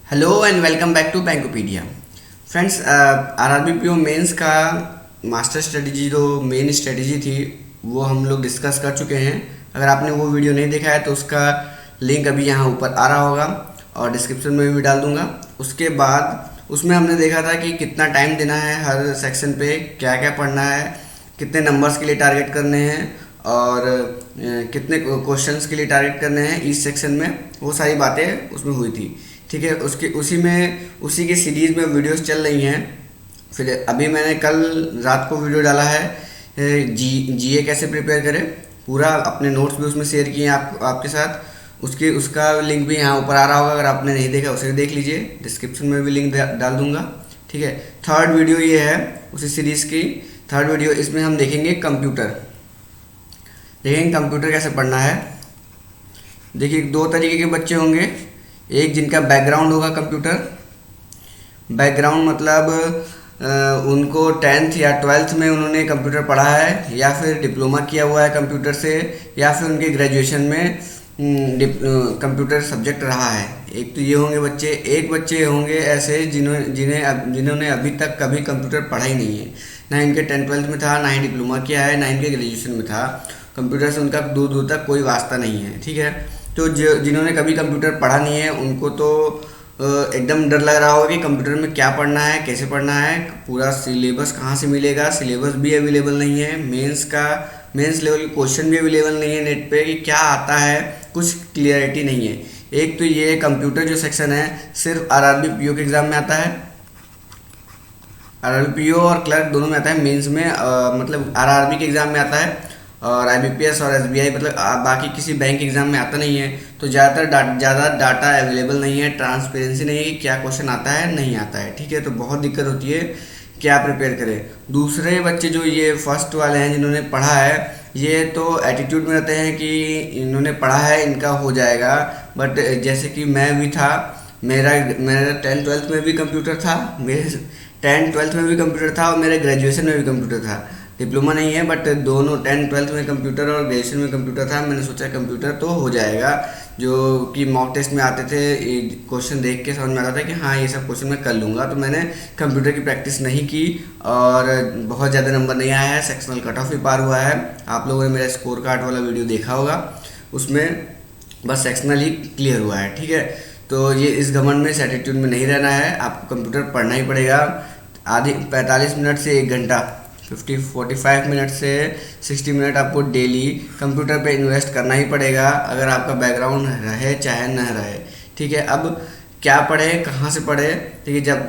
Hello and welcome back to Bankopedia. Friends, RRB PO mains का master strategy जो main strategy थी वो हम लोग डिस्कस कर चुके हैं। अगर आपने वो वीडियो नहीं देखा है तो उसका लिंक अभी यहाँ ऊपर आ रहा होगा और डिस्क्रिप्शन में भी डाल दूंगा। उसके बाद उसमें हमने देखा था कि कितना टाइम देना है हर सेक्शन पे, क्या क्या पढ़ना है, कितने नंबर्स के लिए टारगेट करने हैं और कितने क्वेश्चंस के लिए टारगेट करने हैं इस सेक्शन में। वो सारी बातें उसमें हुई थी। ठीक है, उसके उसी की सीरीज़ में वीडियोस चल रही हैं। फिर अभी मैंने कल रात को वीडियो डाला है जीए कैसे प्रिपेयर करें, पूरा अपने नोट्स भी उसमें शेयर किए हैं आपके साथ। उसका लिंक भी यहाँ ऊपर आ रहा होगा, अगर आपने नहीं देखा उसे देख लीजिए, डिस्क्रिप्शन में भी लिंक डाल दूंगा। ठीक है, थर्ड वीडियो ये है उसी सीरीज़ की थर्ड वीडियो। इसमें हम देखेंगे कंप्यूटर कैसे पढ़ना है। देखिए, दो तरीके के बच्चे होंगे। एक जिनका बैकग्राउंड होगा कंप्यूटर, बैकग्राउंड मतलब उनको 10th या 12th में उन्होंने कंप्यूटर पढ़ा है या फिर डिप्लोमा किया हुआ है कंप्यूटर से, या फिर उनके ग्रेजुएशन में कंप्यूटर सब्जेक्ट रहा है। एक तो ये होंगे बच्चे। एक बच्चे होंगे ऐसे जिन्होंने अभी तक कभी कंप्यूटर पढ़ा ही नहीं है, ना इनके 10th-12th में था, ना ही डिप्लोमा किया है, ना इनके ग्रेजुएशन में था। कंप्यूटर से उनका दूर दूर तक कोई वास्ता नहीं है। ठीक है, तो जिन्होंने कभी कंप्यूटर पढ़ा नहीं है उनको तो एकदम डर लग रहा होगा कि कंप्यूटर में क्या पढ़ना है, कैसे पढ़ना है, पूरा सिलेबस कहाँ से मिलेगा। सिलेबस भी अवेलेबल नहीं है, मेंस लेवल के क्वेश्चन भी अवेलेबल नहीं है नेट पे कि क्या आता है, कुछ क्लियरिटी नहीं है। एक तो ये कंप्यूटर जो सेक्शन है सिर्फ आरआरबी पीओ के एग्ज़ाम में आता है, आरआरबी पीओ और क्लर्क दोनों में आता है। मेंस में मतलब आरआरबी के एग्ज़ाम में आता है और आईबीपीएस और एसबीआई मतलब बाकी किसी बैंक एग्जाम में आता नहीं है। तो ज़्यादा डाटा अवेलेबल नहीं है, ट्रांसपेरेंसी नहीं है कि क्या क्वेश्चन आता है नहीं आता है। ठीक है, तो बहुत दिक्कत होती है क्या प्रिपेयर करें। दूसरे बच्चे जो ये फर्स्ट वाले हैं जिन्होंने पढ़ा है, ये तो एटीट्यूड में रहते हैं कि इन्होंने पढ़ा है इनका हो जाएगा। बट जैसे कि मैं भी था, मेरा मेरा 10th-12th में भी कंप्यूटर था, मेरे 10th-12th में भी कंप्यूटर था और मेरे ग्रेजुएशन में भी कंप्यूटर था। डिप्लोमा नहीं है बट दोनों 10th-12th में कंप्यूटर और ग्रेजुएशन में कंप्यूटर था। मैंने सोचा कंप्यूटर तो हो जाएगा, जो कि मॉक टेस्ट में आते थे, क्वेश्चन देख के समझ में आता था कि हाँ ये सब क्वेश्चन मैं कर लूँगा। तो मैंने कंप्यूटर की प्रैक्टिस नहीं की और बहुत ज़्यादा नंबर नहीं आया है, सेक्शनल कट ऑफ भी पार हुआ है। आप लोगों ने मेरा स्कोर कार्ड वाला वीडियो देखा होगा, उसमें बस सेक्शनल ही क्लियर हुआ है। ठीक है, तो ये इस घमंड में इस एटीट्यूड में नहीं रहना है, आपको कंप्यूटर पढ़ना ही पड़ेगा। आधी 45 मिनट से 1 घंटा, 45 मिनट से 60 मिनट आपको डेली कंप्यूटर पे इन्वेस्ट करना ही पड़ेगा, अगर आपका बैकग्राउंड रहे चाहे न रहे। ठीक है, अब क्या पढ़े, कहाँ से पढ़े। ठीक है, जब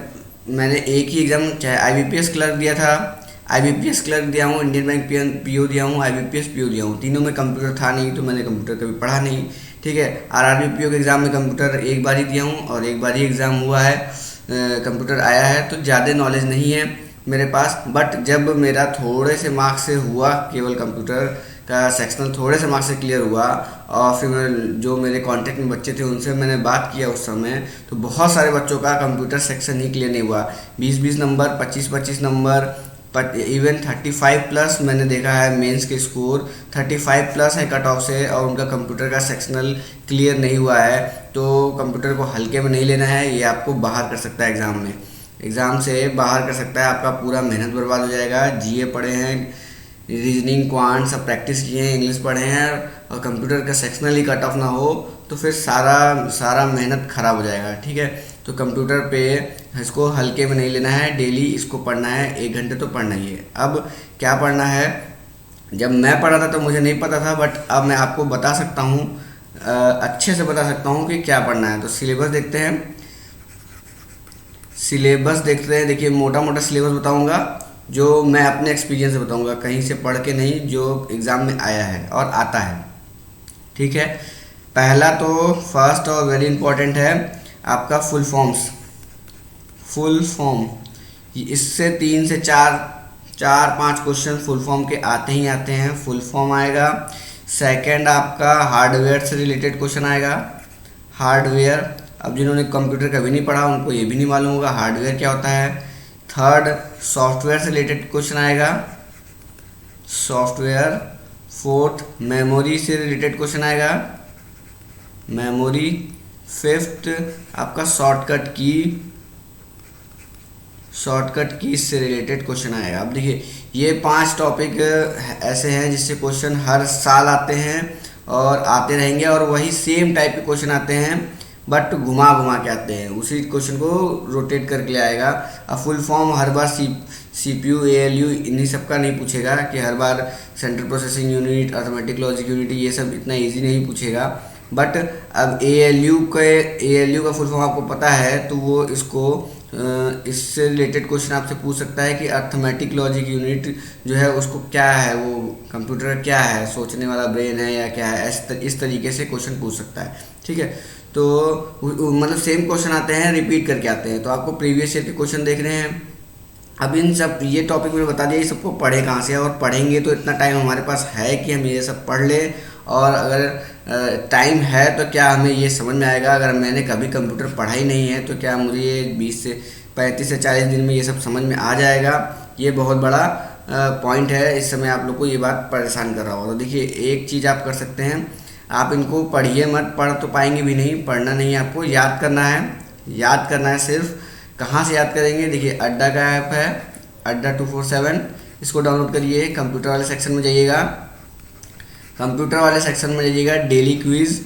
मैंने एक ही एग्ज़ाम चाहे आईबीपीएस क्लर्क दिया था, आईबीपीएस क्लर्क दिया हूँ, इंडियन बैंक पीओ दिया हूँ, आईबीपीएस पीओ दिया हूँ, तीनों में कंप्यूटर था नहीं तो मैंने कंप्यूटर कभी पढ़ा नहीं। ठीक है, आरआरबी पीओ के एग्ज़ाम में कंप्यूटर एक बार ही दिया हूँ और एक बार ही एग्ज़ाम हुआ है, कंप्यूटर आया है, तो ज़्यादा नॉलेज नहीं है मेरे पास। बट जब मेरा थोड़े से मार्क्स से हुआ, केवल कंप्यूटर का सेक्शनल थोड़े से मार्क्स से क्लियर हुआ और फिर मैं जो मेरे कांटेक्ट में बच्चे थे उनसे मैंने बात किया उस समय, तो बहुत सारे बच्चों का कंप्यूटर सेक्शन ही क्लियर नहीं हुआ। 20-20 नंबर, 25-25 नंबर, इवन 35+ मैंने देखा है। मेंस के स्कोर 35+ है कट ऑफ से और उनका कंप्यूटर का सेक्शनल क्लियर नहीं हुआ है। तो कंप्यूटर को हल्के में नहीं लेना है, ये आपको बाहर कर सकता है एग्ज़ाम से बाहर कर सकता है। आपका पूरा मेहनत बर्बाद हो जाएगा। जीए पढ़े हैं, रीजनिंग क्वांट सब प्रैक्टिस किए हैं, इंग्लिश पढ़े हैं और कंप्यूटर का सेक्शनल ही कट ऑफ ना हो तो फिर सारा मेहनत ख़राब हो जाएगा। ठीक है, तो कंप्यूटर पे इसको हल्के में नहीं लेना है, डेली इसको पढ़ना है, 1 घंटे तो पढ़ना ही है। अब क्या पढ़ना है, जब मैं पढ़ा था तो मुझे नहीं पता था, बट अब मैं आपको बता सकता हूँ, अच्छे से बता सकता हूँ कि क्या पढ़ना है। तो सिलेबस देखते हैं, देखिए मोटा मोटा सिलेबस बताऊंगा, जो मैं अपने एक्सपीरियंस से बताऊंगा, कहीं से पढ़ के नहीं, जो एग्ज़ाम में आया है और आता है। ठीक है, पहला तो फर्स्ट और वेरी इंपॉर्टेंट है आपका फुल फॉर्म। इससे 3 से 4-5 क्वेश्चन फुल फॉर्म के आते ही आते हैं, फुल फॉर्म आएगा। सेकंड आपका हार्डवेयर से रिलेटेड क्वेश्चन आएगा, हार्डवेयर। अब जिन्होंने कंप्यूटर कभी नहीं पढ़ा उनको ये भी नहीं मालूम होगा हार्डवेयर क्या होता है। थर्ड सॉफ्टवेयर से रिलेटेड क्वेश्चन आएगा, सॉफ्टवेयर। फोर्थ मेमोरी से रिलेटेड क्वेश्चन आएगा, मेमोरी। फिफ्थ आपका शॉर्टकट की से रिलेटेड क्वेश्चन आएगा। अब देखिए ये 5 टॉपिक ऐसे हैं जिससे क्वेश्चन हर साल आते हैं और आते रहेंगे, और वही सेम टाइप के क्वेश्चन आते हैं बट घुमा घुमा के आते हैं, उसी क्वेश्चन को रोटेट करके ले आएगा। अब फुल फॉर्म हर बार CPU ALU इन्हीं सब का नहीं पूछेगा कि हर बार central processing unit, arithmetic logic unit, ये सब इतना इजी नहीं पूछेगा। बट अब ALU का फुल फॉर्म आपको पता है तो वो इससे रिलेटेड क्वेश्चन आपसे पूछ सकता है कि अर्थमेटिक लॉजिक यूनिट जो है उसको क्या है, वो कंप्यूटर का क्या है, सोचने वाला ब्रेन है या क्या है, इस तरीके से क्वेश्चन पूछ सकता है। ठीक है, तो मतलब सेम क्वेश्चन आते हैं, रिपीट करके आते हैं, तो आपको प्रीवियस ईयर के क्वेश्चन देख रहे हैं। अब इन सब ये टॉपिक मैंने बता दिया, ये सबको पढ़े कहाँ से, और पढ़ेंगे तो इतना टाइम हमारे पास है कि हम ये सब पढ़ लें, और अगर टाइम है तो क्या हमें ये समझ में आएगा। अगर मैंने कभी कंप्यूटर पढ़ा ही नहीं है तो क्या मुझे ये 20 से 35 से 40 दिन में ये सब समझ में आ जाएगा? ये बहुत बड़ा पॉइंट है। इस समय आप लोग को ये बात परेशान कर रहा होगा। तो देखिए एक चीज़ आप कर सकते हैं, आप इनको पढ़िए मत, पढ़ तो पाएंगे भी नहीं, पढ़ना नहीं है, आपको याद करना है। याद करना है सिर्फ। कहाँ से याद करेंगे? देखिए अड्डा का ऐप है, अड्डा 247, इसको डाउनलोड करिए। कंप्यूटर वाले सेक्शन में जाइएगा, कंप्यूटर वाले सेक्शन में जाइएगा, डेली क्विज़,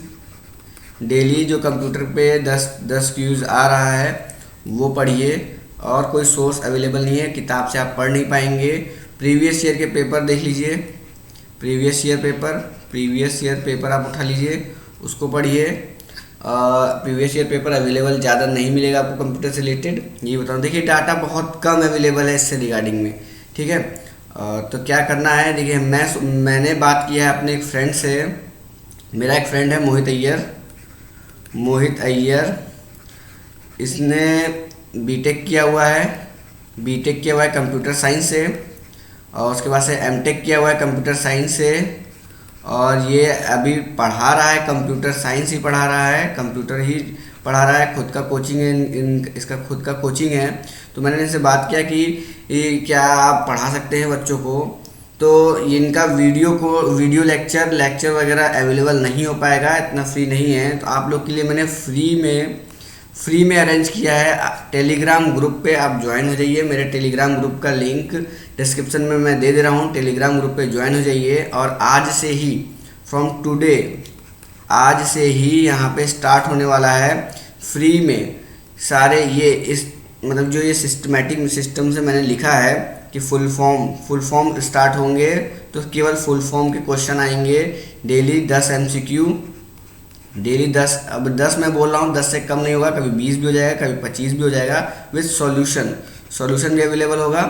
डेली जो कंप्यूटर पे 10 क्विज़ आ रहा है वो पढ़िए। और कोई सोर्स अवेलेबल नहीं है, किताब से आप पढ़ नहीं पाएंगे। प्रीवियस ईयर के पेपर देख लीजिए, प्रीवियस ईयर पेपर आप उठा लीजिए, उसको पढ़िए। प्रीवियस ईयर पेपर अवेलेबल ज़्यादा नहीं मिलेगा आपको कंप्यूटर से रिलेटेड, ये बताऊँ। देखिए डाटा बहुत कम अवेलेबल है इससे रिगार्डिंग में। ठीक है, तो क्या करना है, देखिए मैंने बात किया है अपने एक फ्रेंड से। मेरा एक फ्रेंड है मोहित अय्यर, इसने बीटेक किया हुआ है कंप्यूटर साइंस से, और उसके बाद से एमटेक किया हुआ है कंप्यूटर साइंस से, और ये अभी पढ़ा रहा है, कंप्यूटर साइंस ही पढ़ा रहा है, कंप्यूटर ही पढ़ा रहा है। खुद का कोचिंग है, इसका खुद का कोचिंग है। तो मैंने इनसे बात किया कि क्या आप पढ़ा सकते हैं बच्चों को, तो इनका वीडियो लेक्चर वगैरह अवेलेबल नहीं हो पाएगा, इतना फ्री नहीं है। तो आप लोग के लिए मैंने फ्री में अरेंज किया है। टेलीग्राम ग्रुप पे आप ज्वाइन हो जाइए। मेरे टेलीग्राम ग्रुप का लिंक डिस्क्रिप्शन में मैं दे रहा हूँ, टेलीग्राम ग्रुप पे ज्वाइन हो जाइए। और आज से ही फ्रॉम टुडे, आज से ही यहाँ पे स्टार्ट होने वाला है फ्री में सारे मतलब जो ये सिस्टमेटिक सिस्टम से मैंने लिखा है कि फुल फॉर्म स्टार्ट होंगे, तो केवल फुल फॉर्म के क्वेश्चन आएंगे। डेली 10 MCQ, डेली 10, अब 10 मैं बोल रहा हूँ, 10 से कम नहीं होगा, कभी 20 भी हो जाएगा, कभी 25 भी हो जाएगा, विद सॉल्यूशन भी अवेलेबल होगा।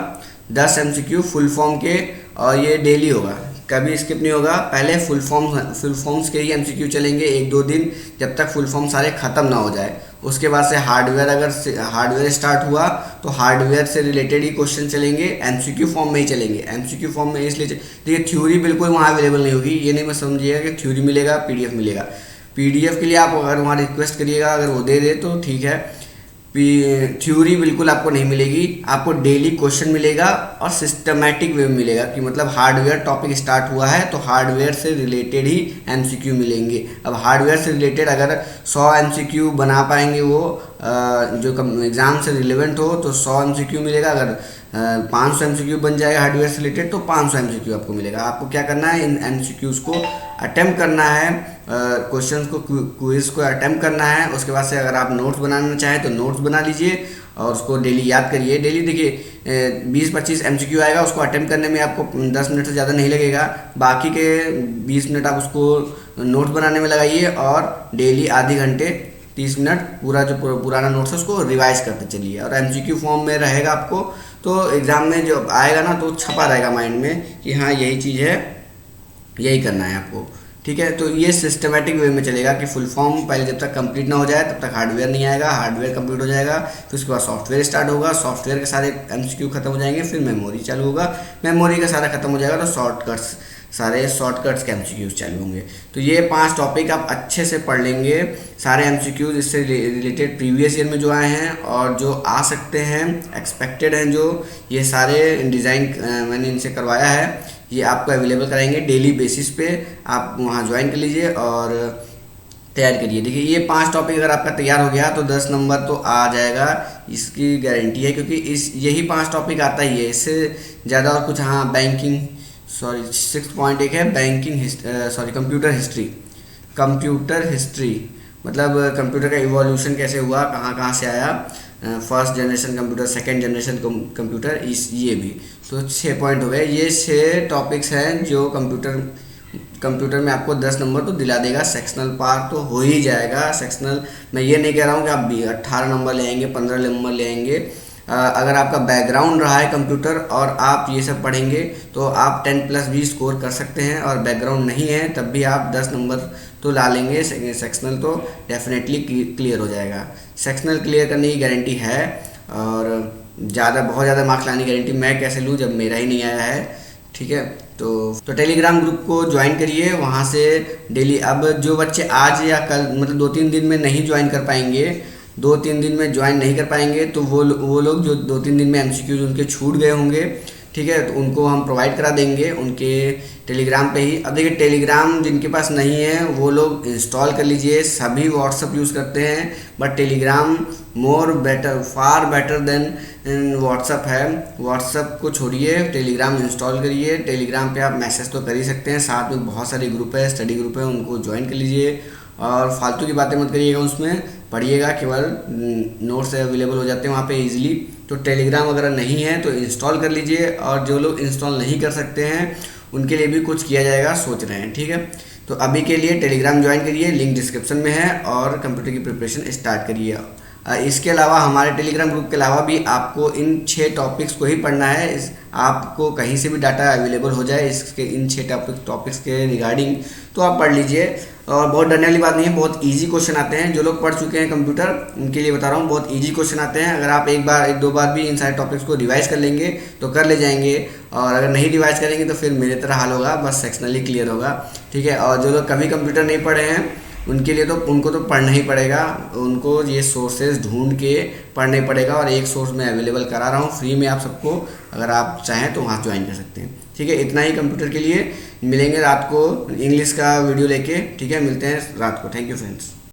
10 MCQ फुल फॉर्म के, और ये डेली होगा, कभी स्किप नहीं होगा। पहले फुल फॉर्म्स के ही MCQ चलेंगे 1-2 दिन, जब तक फुल फॉर्म सारे ख़त्म ना हो जाए। उसके बाद से हार्डवेयर स्टार्ट हुआ तो हार्डवेयर से रिलेटेड ही क्वेश्चन चलेंगे, MCQ फॉर्म में ही चलेंगे। MCQ फॉर्म में इसलिए देखिए थ्योरी बिल्कुल वहाँ अवेलेबल नहीं होगी, ये नहीं मैं समझिएगा कि थ्योरी मिलेगा, PDF मिलेगा। PDF के लिए आप अगर वहाँ रिक्वेस्ट करिएगा, अगर वो दे दे तो ठीक है। थ्योरी बिल्कुल आपको नहीं मिलेगी, आपको डेली क्वेश्चन मिलेगा और सिस्टमैटिक वे में मिलेगा कि मतलब हार्डवेयर टॉपिक स्टार्ट हुआ है तो हार्डवेयर से रिलेटेड ही MCQ मिलेंगे। अब हार्डवेयर से रिलेटेड अगर 100 MCQ बना पाएंगे वो जो एग्ज़ाम से रिलेवेंट हो तो 100 MCQ मिलेगा। अगर 500 MCQ बन जाएगा हार्डवेयर से रिलेटेड तो 500 MCQ आपको मिलेगा। आपको क्या करना है, इन MCQs को अटेम्प्ट करना है, क्वेश्चंस को, क्विज को अटेम्प्ट करना है। उसके बाद से अगर आप नोट्स बनाना चाहें तो नोट्स बना लीजिए और उसको डेली याद करिए। डेली देखिए 20-25 MCQ आएगा, उसको अटेम्प्ट करने में आपको 10 मिनट से ज़्यादा नहीं लगेगा। बाकी के 20 मिनट आप उसको नोट्स बनाने में लगाइए और डेली आधे घंटे 30 मिनट पूरा जो पुराना नोट्स है उसको रिवाइज करते चलिए। और MCQ फॉर्म में रहेगा आपको, तो एग्ज़ाम में जब आएगा ना तो छपा रहेगा माइंड में कि हाँ यही चीज़ है, यही करना है आपको। ठीक है, तो ये सिस्टमेटिक वे में चलेगा कि फुल फॉर्म पहले जब तक कंप्लीट ना हो जाए तब तक हार्डवेयर नहीं आएगा, हार्डवेयर कंप्लीट हो जाएगा, फिर उसके बाद सॉफ्टवेयर स्टार्ट होगा, सॉफ्टवेयर के सारे MCQ खत्म हो जाएंगे, फिर मेमोरी चालू होगा, मेमोरी का सारा खत्म हो जाएगा तो सारे शॉर्टकट्स के MCQs चालू होंगे। तो ये 5 टॉपिक आप अच्छे से पढ़ लेंगे, सारे MCQs इससे रिलेटेड प्रीवियस ईयर में जो आए हैं और जो आ सकते हैं, एक्सपेक्टेड हैं, जो ये सारे डिज़ाइन मैंने इनसे करवाया है, ये आपको अवेलेबल कराएंगे डेली बेसिस पे। आप वहाँ ज्वाइन कर लीजिए और तैयार करिए। देखिए ये 5 टॉपिक अगर आपका तैयार हो गया तो 10 नंबर तो आ जाएगा, इसकी गारंटी है, क्योंकि इस यही 5 टॉपिक आता ही है, इससे ज़्यादा और कुछ। हाँ बैंकिंग, सॉरी 6.1 है बैंकिंग, सॉरी कंप्यूटर हिस्ट्री मतलब कंप्यूटर का इवोल्यूशन कैसे हुआ, कहाँ कहाँ से आया, first generation computer, second generation computer, इस ये भी। तो 6 पॉइंट हो गए। ये 6 टॉपिक्स हैं जो कंप्यूटर में आपको 10 नंबर तो दिला देगा। सेक्शनल पार्ट तो हो ही जाएगा। सेक्शनल मैं ये नहीं कह रहा हूँ कि आप भी 18 नंबर ले आएंगे, 15 नंबर ले आएंगे। अगर आपका बैकग्राउंड रहा है कंप्यूटर और आप ये सब पढ़ेंगे तो आप 10+ भी स्कोर कर सकते हैं, और बैकग्राउंड नहीं है तब भी आप 10 नंबर तो ला लेंगे। सेक्शनल तो डेफिनेटली क्लियर हो जाएगा। सेक्शनल क्लियर करने की गारंटी है, और बहुत ज़्यादा मार्क्स लाने की गारंटी मैं कैसे लूँ जब मेरा ही नहीं आया है। ठीक है, तो टेलीग्राम ग्रुप को ज्वाइन करिए, वहाँ से डेली। अब जो बच्चे आज या कल मतलब 2-3 दिन में नहीं ज्वाइन कर पाएंगे, 2-3 दिन में ज्वाइन नहीं कर पाएंगे, तो वो लोग जो 2-3 दिन में MCQs उनके छूट गए होंगे, ठीक है, तो उनको हम प्रोवाइड करा देंगे उनके टेलीग्राम पे ही। अब देखिए टेलीग्राम जिनके पास नहीं है वो लोग इंस्टॉल कर लीजिए। सभी व्हाट्सअप यूज़ करते हैं, but Telegram far better than WhatsApp है। व्हाट्सअप को छोड़िए, टेलीग्राम इंस्टॉल करिए। टेलीग्राम पे आप मैसेज तो कर ही सकते हैं, साथ में बहुत सारे ग्रुप है, स्टडी ग्रुप है, उनको ज्वाइन कर लीजिए। और फालतू की बातें मत करिएगा, उसमें पढ़िएगा, केवल नोट्स अवेलेबल हो जाते हैं वहाँ पे इजीली। तो टेलीग्राम अगर नहीं है तो इंस्टॉल कर लीजिए, और जो लोग इंस्टॉल नहीं कर सकते हैं उनके लिए भी कुछ किया जाएगा, सोच रहे हैं। ठीक है, तो अभी के लिए टेलीग्राम ज्वाइन करिए, लिंक डिस्क्रिप्शन में है, और कंप्यूटर की प्रिपरेशन स्टार्ट करिए। इसके अलावा हमारे टेलीग्राम ग्रुप के अलावा भी आपको इन 6 टॉपिक्स को ही पढ़ना है। आपको कहीं से भी डाटा अवेलेबल हो जाए इसके, इन 6 टॉपिक्स के रिगार्डिंग, तो आप पढ़ लीजिए। और बहुत डरने वाली बात नहीं है, बहुत इजी क्वेश्चन आते हैं। जो लोग पढ़ चुके हैं कंप्यूटर उनके लिए बता रहा हूँ, बहुत इजी क्वेश्चन आते हैं। अगर आप एक दो बार भी इन सारे टॉपिक्स को रिवाइज कर लेंगे तो कर ले जाएंगे, और अगर नहीं रिवाइज करेंगे तो फिर मेरे तरह हाल होगा, बस सेक्शनली क्लियर होगा। ठीक है, और जो लोग कभी कंप्यूटर नहीं पढ़े हैं उनके लिए तो उनको तो पढ़ना ही पड़ेगा, उनको ये सोर्सेज ढूंढ के पढ़ना ही पड़ेगा। और एक सोर्स मैं अवेलेबल करा रहा हूँ फ्री में आप सबको, अगर आप चाहें तो वहाँ ज्वाइन कर सकते हैं। ठीक है, इतना ही कंप्यूटर के लिए। मिलेंगे रात को इंग्लिश का वीडियो लेके। ठीक है, मिलते हैं रात को। Thank you friends.